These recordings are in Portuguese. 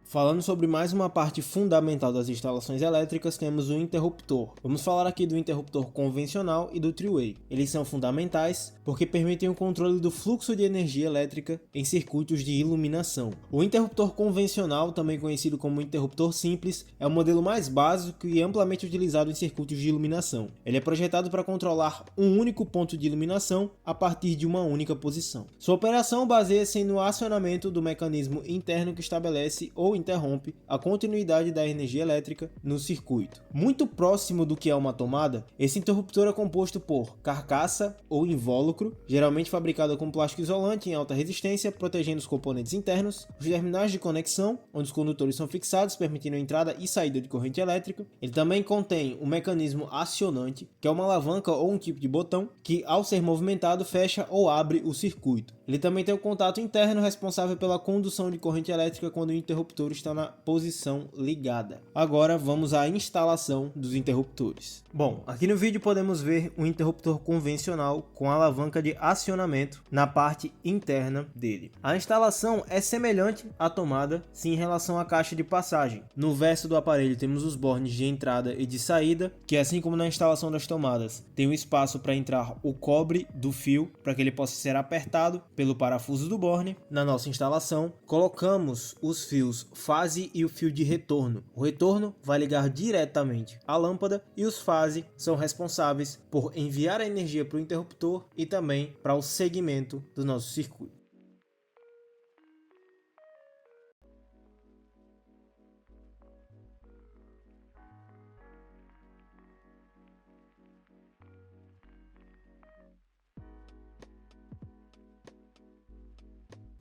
Falando sobre mais uma parte fundamental das instalações elétricas, temos o interruptor. Vamos falar aqui do interruptor convencional e do three-way. Eles são fundamentais porque permitem o controle do fluxo de energia elétrica em circuitos de iluminação. O interruptor convencional, também conhecido como interruptor simples, é o modelo mais básico e amplamente utilizado em circuitos de iluminação. Ele é projetado para controlar um único ponto de iluminação a partir de uma única posição. Sua operação baseia-se no acionamento do mecanismo interno que estabelece ou interrompe a continuidade da energia elétrica no circuito. Muito próximo do que é uma tomada, esse interruptor é composto por carcaça ou invólucro, geralmente fabricada com plástico isolante em alta resistência, protegendo os componentes internos, os terminais de conexão, onde os condutores são fixados, permitindo a entrada e saída de corrente elétrica. Ele também contém um mecanismo acionante, que é uma alavanca ou um tipo de botão, que ao ser movimentado fecha ou abre o circuito. Ele também tem o contato interno responsável pela condução de corrente elétrica quando o interruptor está na posição ligada. Agora vamos à instalação dos interruptores. Bom, aqui no vídeo podemos ver um interruptor convencional com alavanca de acionamento na parte interna dele. A instalação é semelhante à tomada, sim, em relação à caixa de passagem. No verso do aparelho temos os bornes de entrada e de saída, que assim como na instalação das tomadas, tem um espaço para entrar o cobre do fio para que ele possa ser apertado pelo parafuso do borne. Na nossa instalação, colocamos os fios fase e o fio de retorno. O retorno vai ligar diretamente à lâmpada e os fase são responsáveis por enviar a energia para o interruptor e também para o segmento do nosso circuito.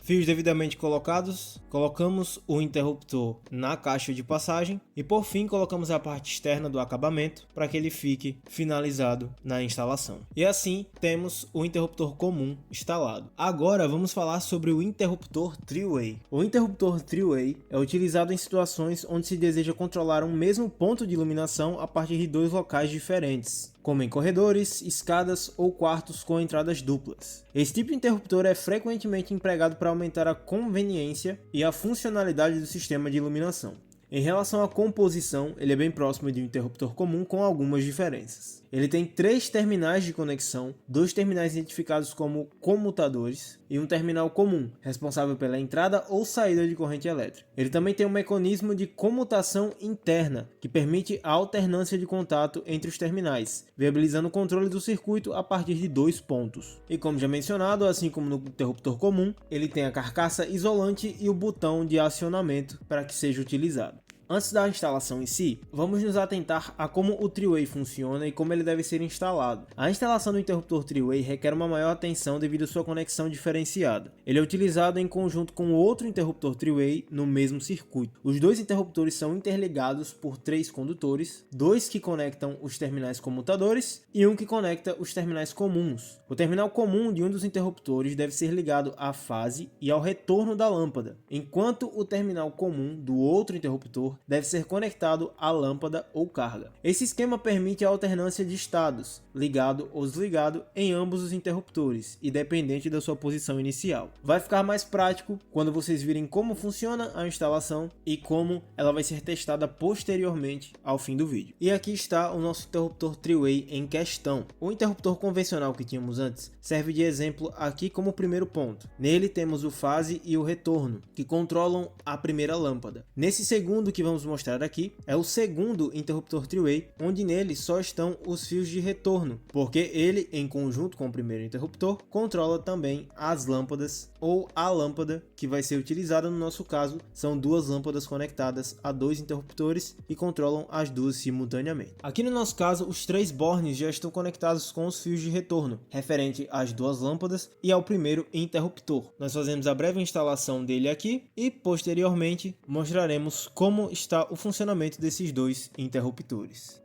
Fios devidamente colocados, colocamos o interruptor na caixa de passagem e por fim colocamos a parte externa do acabamento para que ele fique finalizado na instalação. E assim temos o interruptor comum instalado. Agora vamos falar sobre o interruptor three-way. O interruptor three-way é utilizado em situações onde se deseja controlar um mesmo ponto de iluminação a partir de dois locais diferentes, como em corredores, escadas ou quartos com entradas duplas. Esse tipo de interruptor é frequentemente empregado para aumentar a conveniência e a funcionalidade do sistema de iluminação. Em relação à composição, ele é bem próximo de um interruptor comum com algumas diferenças. Ele tem 3 terminais de conexão, 2 terminais identificados como comutadores e um terminal comum, responsável pela entrada ou saída de corrente elétrica. Ele também tem um mecanismo de comutação interna, que permite a alternância de contato entre os terminais, viabilizando o controle do circuito a partir de 2 pontos. E como já mencionado, assim como no interruptor comum, ele tem a carcaça isolante e o botão de acionamento para que seja utilizado. Antes da instalação em si, vamos nos atentar a como o three-way funciona e como ele deve ser instalado. A instalação do interruptor three-way requer uma maior atenção devido à sua conexão diferenciada. Ele é utilizado em conjunto com outro interruptor three-way no mesmo circuito. Os dois interruptores são interligados por 3 condutores, 2 que conectam os terminais comutadores e um que conecta os terminais comuns. O terminal comum de um dos interruptores deve ser ligado à fase e ao retorno da lâmpada, enquanto o terminal comum do outro interruptor deve ser conectado à lâmpada ou carga. Esse esquema permite a alternância de estados, ligado ou desligado, em ambos os interruptores, independente da sua posição inicial. Vai ficar mais prático quando vocês virem como funciona a instalação e como ela vai ser testada posteriormente ao fim do vídeo. E aqui está o nosso interruptor three-way em questão. O interruptor convencional que tínhamos antes serve de exemplo aqui como primeiro ponto. Nele temos o fase e o retorno, que controlam a primeira lâmpada. Nesse segundo que vamos mostrar aqui é o segundo interruptor three-way, onde nele só estão os fios de retorno, porque ele, em conjunto com o primeiro interruptor, controla também as lâmpadas ou a lâmpada que vai ser utilizada. No nosso caso, são 2 lâmpadas conectadas a 2 interruptores e controlam as duas simultaneamente. Aqui no nosso caso, os 3 bornes já estão conectados com os fios de retorno, referente às 2 lâmpadas e ao primeiro interruptor. Nós fazemos a breve instalação dele aqui e posteriormente mostraremos como está o funcionamento desses 2 interruptores.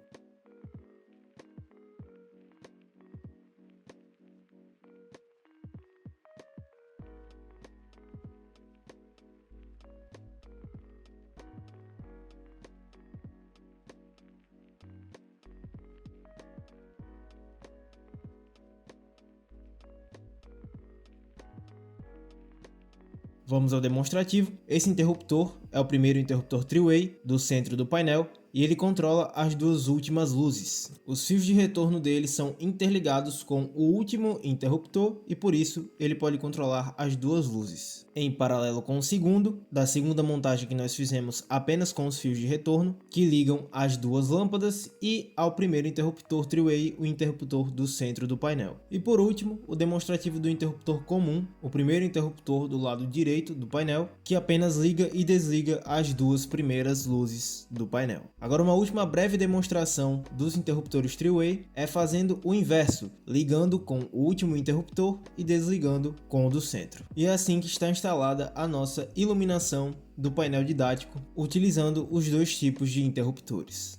Vamos ao demonstrativo. Esse interruptor é o primeiro interruptor three-way do centro do painel e ele controla as duas últimas luzes. Os fios de retorno dele são interligados com o último interruptor e por isso ele pode controlar as duas luzes. Em paralelo com o segundo, da segunda montagem que nós fizemos apenas com os fios de retorno, que ligam as duas lâmpadas e ao primeiro interruptor three-way, o interruptor do centro do painel. E por último, o demonstrativo do interruptor comum, o primeiro interruptor do lado direito do painel, que apenas liga e desliga as duas primeiras luzes do painel. Agora, uma última breve demonstração dos interruptores three-way é fazendo o inverso, ligando com o último interruptor e desligando com o do centro. E é assim que está instalada a nossa iluminação do painel didático, utilizando os dois tipos de interruptores.